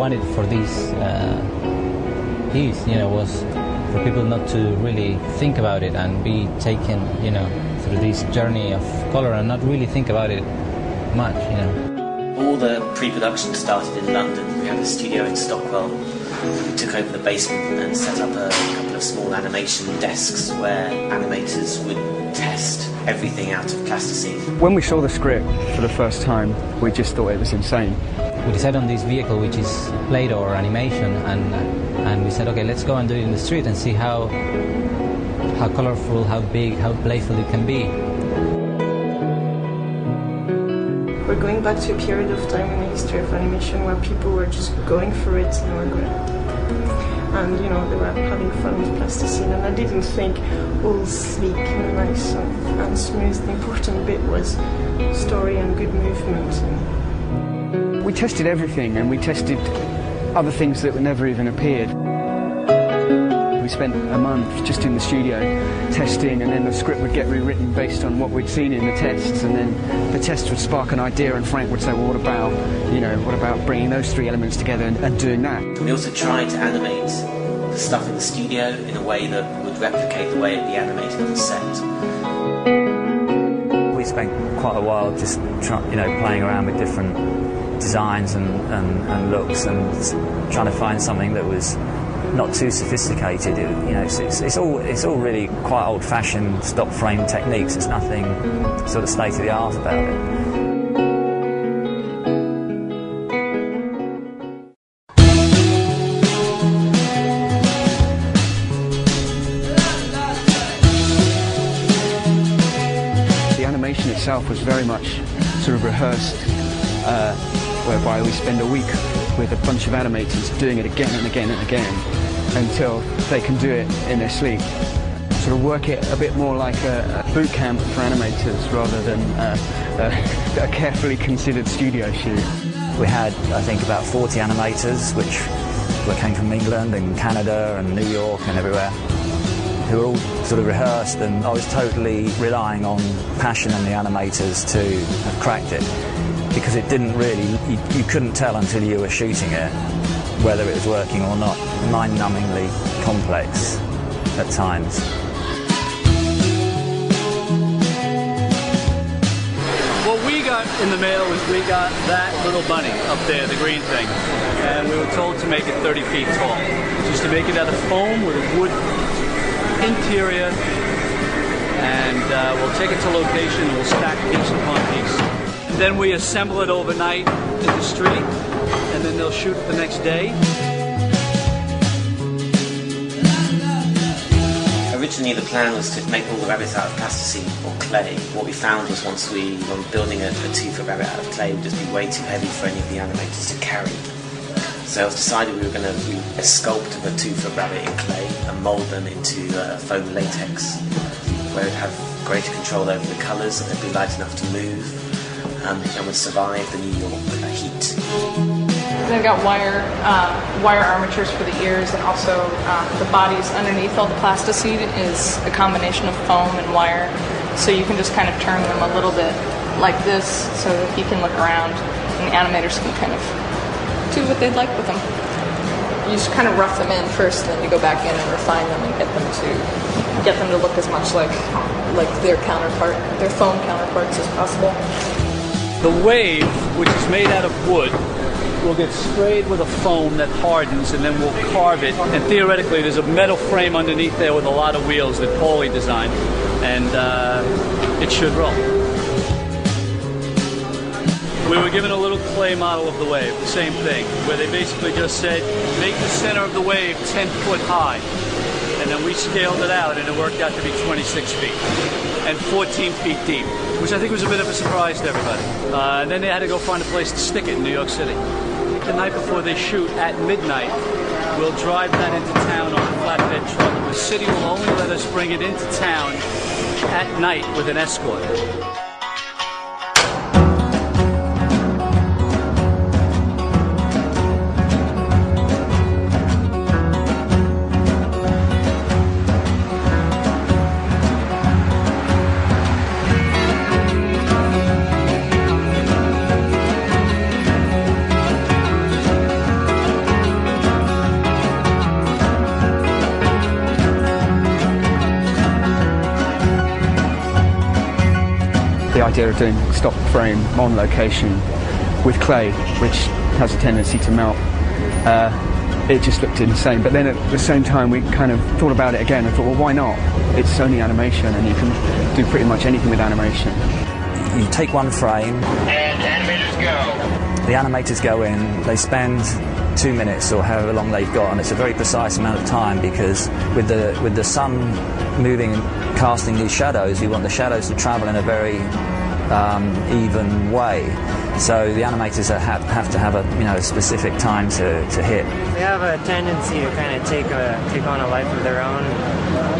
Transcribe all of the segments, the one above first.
wanted for this piece, you know, was for people not to really think about it and be taken, you know, through this journey of color and not really think about it much, you know. All the pre-production started in London. We had a studio in Stockwell. We took over the basement and set up a couple of small animation desks where animators would test everything out of plasticine. When we saw the script for the first time, we just thought it was insane. We decided on this vehicle, which is Play-Doh or animation, and we said, okay, let's go and do it in the street and see how colorful, how big, how playful it can be. We're going back to a period of time in the history of animation where people were just going for it and were good. And you know, they were having fun with plasticine, and I didn't think all sleek and nice and smooth. The important bit was story and good movement. We tested everything, and we tested other things that never even appeared. We spent a month just in the studio testing, and then the script would get rewritten based on what we'd seen in the tests, and then the test would spark an idea, and Frank would say, well, what about bringing those three elements together and doing that? We also tried to animate the stuff in the studio in a way that would replicate the way it'd be animated on the set. We spent quite a while just playing around with different designs and looks, and trying to find something that was not too sophisticated. It's all really quite old-fashioned stop frame techniques. There's nothing sort of state-of-the-art about it. The animation itself was very much sort of rehearsed, whereby we spend a week with a bunch of animators doing it again and again and again until they can do it in their sleep. Sort of work it a bit more like a boot camp for animators rather than a carefully considered studio shoot. We had, I think, about 40 animators, which came from England and Canada and New York and everywhere, who were all sort of rehearsed, and I was totally relying on passion and the animators to have cracked it, because it didn't really, you couldn't tell until you were shooting it whether it was working or not. Mind-numbingly complex at times. What we got in the mail was we got that little bunny up there, the green thing, and we were told to make it 30 feet tall, just to make it out of foam with a wood interior, and we'll take it to location and we'll stack piece upon piece. And then we assemble it overnight in the street, and then they'll shoot it the next day. Originally the plan was to make all the rabbits out of plasticine or clay. What we found was once we were building a tooth of rabbit out of clay, it would just be way too heavy for any of the animators to carry. So it was decided we were going to do a sculpt of a tooth of rabbit in clay and mould them into foam latex, where it would have greater control over the colours, and it'd be light enough to move, and would survive the New York heat. Then I've got wire armatures for the ears, and also the bodies underneath all the plasticine is a combination of foam and wire, so you can just kind of turn them a little bit like this so that you can look around and the animators can kind of do what they'd like with them. You just kind of rough them in first, and then you go back in and refine them and get them to look as much like their counterpart, their foam counterparts as possible. The wave, which is made out of wood, will get sprayed with a foam that hardens, and then we'll carve it. And theoretically, there's a metal frame underneath there with a lot of wheels that Paulie designed, and it should roll. We were given a little clay model of the wave, the same thing, where they basically just said, make the center of the wave 10 foot high. And then we scaled it out, and it worked out to be 26 feet and 14 feet deep, which I think was a bit of a surprise to everybody. And then they had to go find a place to stick it in New York City. The night before they shoot, at midnight, we'll drive that into town on a flatbed truck. The city will only let us bring it into town at night with an escort. the idea of doing stop frame on location with clay, which has a tendency to melt, it just looked insane. But then at the same time we kind of thought about it again and thought, well, why not? It's Sony animation and you can do pretty much anything with animation. You take one frame, and animators go. the animators go in, they spend 2 minutes or however long they've got, and it's a very precise amount of time, because with the sun moving and casting these shadows, you want the shadows to travel in a very even way. So the animators have to have a specific time to hit. They have a tendency to kind of take on a life of their own.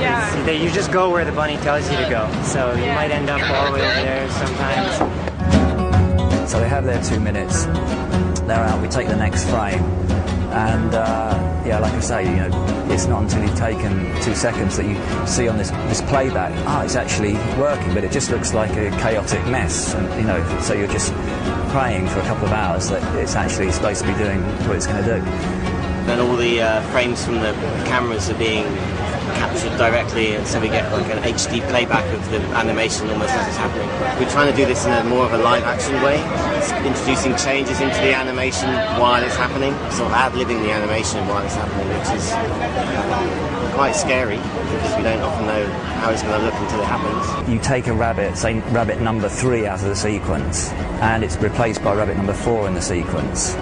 Yeah. You just go where the bunny tells you to go. So you might end up all the way over there sometimes. So they have their 2 minutes. They're out. We take the next frame, and like I say, it's not until you've taken 2 seconds that you see on this playback, it's actually working, but it just looks like a chaotic mess, and so you're just praying for a couple of hours that it's actually supposed to be doing what it's going to do. Then all the frames from the cameras are being captured directly, and so we get like an HD playback of the animation almost as it's happening. We're trying to do this in a more of a live action way, introducing changes into the animation while it's happening, sort of ad-libbing the animation while it's happening, which is quite scary because we don't often know how it's going to look until it happens. You take a rabbit, say rabbit number 3 out of the sequence, and it's replaced by rabbit number 4 in the sequence.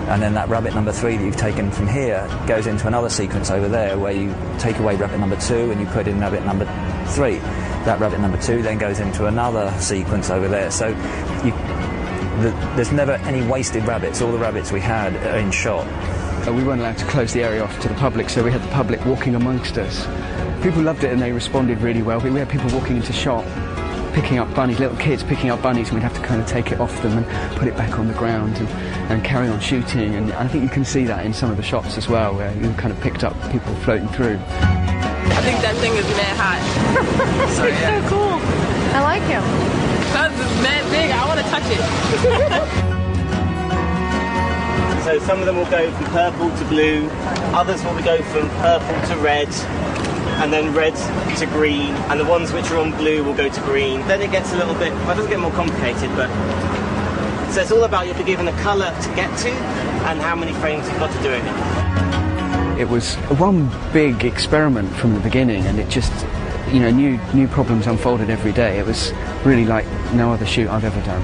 And then that rabbit number 3 that you've taken from here goes into another sequence over there where you take away rabbit number 2 and you put in rabbit number 3. That rabbit number 2 then goes into another sequence over there. So there's never any wasted rabbits. All the rabbits we had are in shot. We weren't allowed to close the area off to the public, so we had the public walking amongst us. People loved it and they responded really well. We had people walking into shot, picking up bunnies, little kids picking up bunnies, and we'd have to kind of take it off them and put it back on the ground and carry on shooting. And I think you can see that in some of the shots as well, where you kind of picked up people floating through. I think that thing is mad hot. So cool. I like him. That's mad big. I want to touch it. So some of them will go from purple to blue, others will go from purple to red, and then red to green, and the ones which are on blue will go to green. Then it gets a little bit, well, it doesn't get more complicated, but so it's all about you have to give given a colour to get to and how many frames you've got to do it in. It was one big experiment from the beginning, and it just, new problems unfolded every day. It was really like no other shoot I've ever done.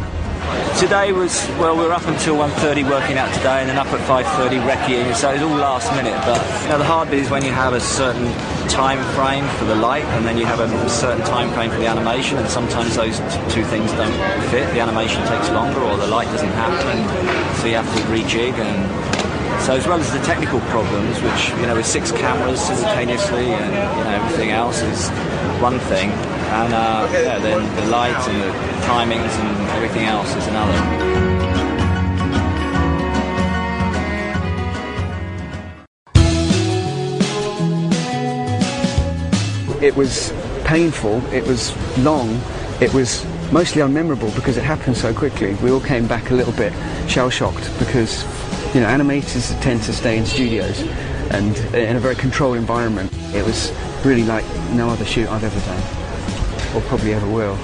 Today was, we were up until 1:30 working out today, and then up at 5:30 wrecking, so it was all last minute. But the hard bit is when you have a certain time frame for the light, and then you have a certain time frame for the animation, and sometimes those two things don't fit. The animation takes longer, or the light doesn't happen, so you have to rejig. And so as well as the technical problems, which with 6 cameras simultaneously and everything else is one thing, and then the light and the timings and everything else is another. It was painful, it was long, it was mostly unmemorable because it happened so quickly. We all came back a little bit shell-shocked because animators tend to stay in studios and in a very controlled environment. It was really like no other shoot I've ever done, or probably ever will.